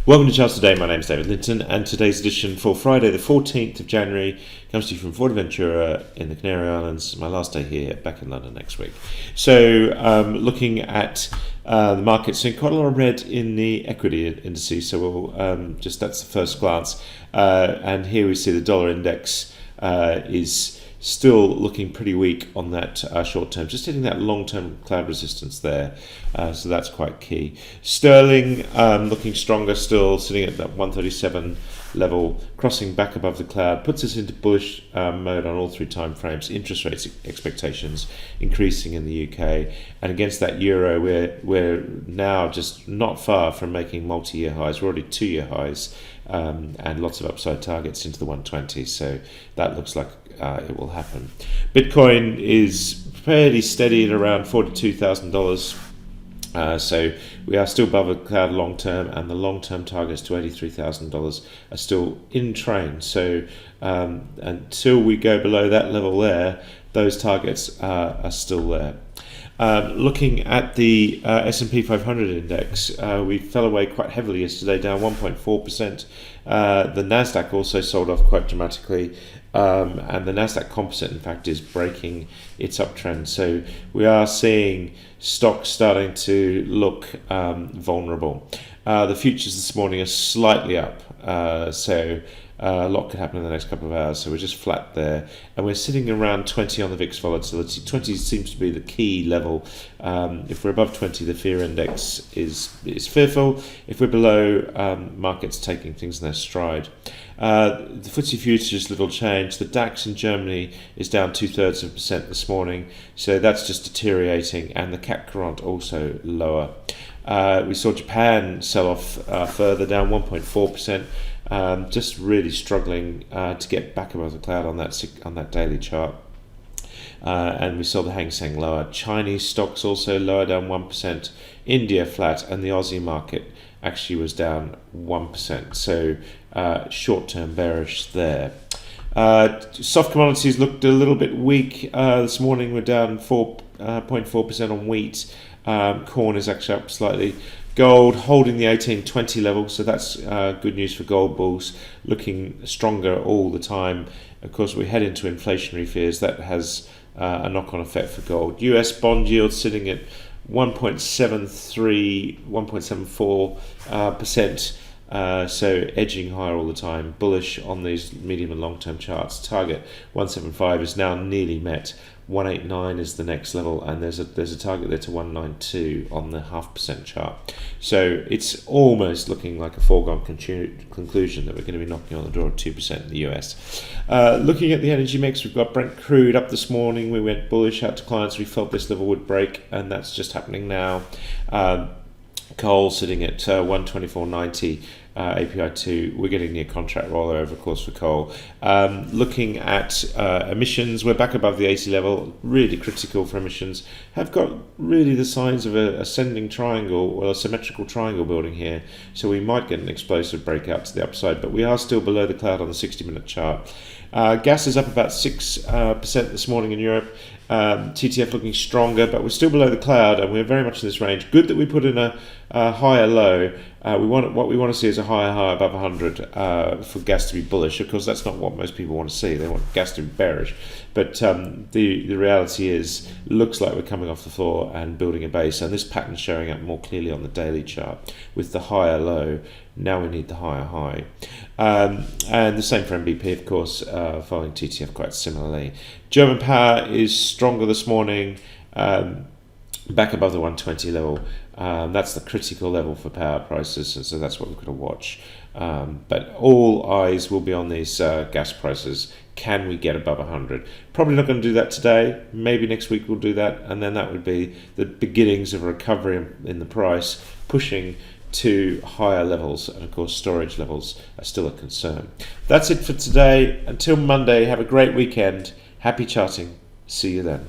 Welcome to Charts Today. My name is David Linton, and today's edition for Friday, the 14th of January, comes to you from Fuerteventura in the Canary Islands. My last day here, back in London next week. So, looking at the markets, seeing quite a lot of red in the equity indices. So, we'll that's the first glance. And here we see the dollar index is still looking pretty weak on that short term, just hitting that long term cloud resistance there, so that's quite key. Sterling looking stronger still, sitting at that 137 level, crossing back above the cloud, puts us into bullish mode on all three time frames. Interest rates expectations increasing in the UK, and against that euro, we're now just not far from making multi-year highs. We're already 2-year highs, and lots of upside targets into the 120s, so that looks like it will happen. Bitcoin is fairly steady at around $42,000. So we are still above the cloud long term, and the long term targets to $83,000 are still in train. So until we go below that level there, those targets are still there. Looking at the S&P 500 index, we fell away quite heavily yesterday, down 1.4%. The Nasdaq also sold off quite dramatically, and the Nasdaq Composite, in fact, is breaking its uptrend. So we are seeing stocks starting to look vulnerable. The futures this morning are slightly up, so a lot could happen in the next couple of hours, so we're just flat there, and we're sitting around 20 on the VIX volatility. 20 seems to be the key level. If we're above 20, the fear index is fearful. If we're below, markets taking things in their stride. The FTSE futures, little change. The DAX in Germany is down 0.2% this morning, so that's just deteriorating, and the CAC 40 also lower. We saw Japan sell off further, down 1.4%. Just really struggling to get back above the cloud on that daily chart. And we saw the Hang Seng lower. Chinese stocks also lower, down 1%. India flat, and the Aussie market actually was down 1%. So short-term bearish there. Soft commodities looked a little bit weak this morning. We're down 4.4% on wheat. Corn is actually up slightly. Gold holding the 1820 level, so that's good news for gold bulls, looking stronger all the time. Of course, we head into inflationary fears. That has a knock-on effect for gold. US bond yield sitting at 1.73, 1.74%, so edging higher all the time. Bullish on these medium and long-term charts. Target 175 is now nearly met. 189 is the next level, and there's a target there to 192 on the 0.5% chart. So it's almost looking like a foregone conclusion that we're going to be knocking on the door of 2% in the US. Looking at the energy mix, we've got Brent Crude up this morning. We went bullish out to clients. We felt this level would break, and that's just happening now. Coal sitting at 124.90. API2, we're getting near contract rollover, of course, for coal. Looking at emissions, we're back above the 80 level, really critical for emissions. Have got really the signs of a ascending triangle, or a symmetrical triangle building here, so we might get an explosive breakout to the upside, but we are still below the cloud on the 60-minute chart. Gas is up about 6% this morning in Europe. TTF looking stronger, but we're still below the cloud, and we're very much in this range. Good that we put in a higher low. What we want to see is a higher high above 100 for gas to be bullish. Of course, that's not what most people want to see. They want gas to be bearish. But the reality is, looks like we're coming off the floor and building a base, and this pattern showing up more clearly on the daily chart with the higher low. Now we need the higher high. And the same for MBP, of course, following TTF quite similarly. German power is stronger this morning, back above the 120 level. That's the critical level for power prices, and so that's what we're going to watch. But all eyes will be on these gas prices. Can we get above 100? Probably not going to do that today. Maybe next week we'll do that, and then that would be the beginnings of a recovery in the price, pushing to higher levels, and of course storage levels are still a concern. That's it for today. Until Monday, have a great weekend. Happy charting. See you then.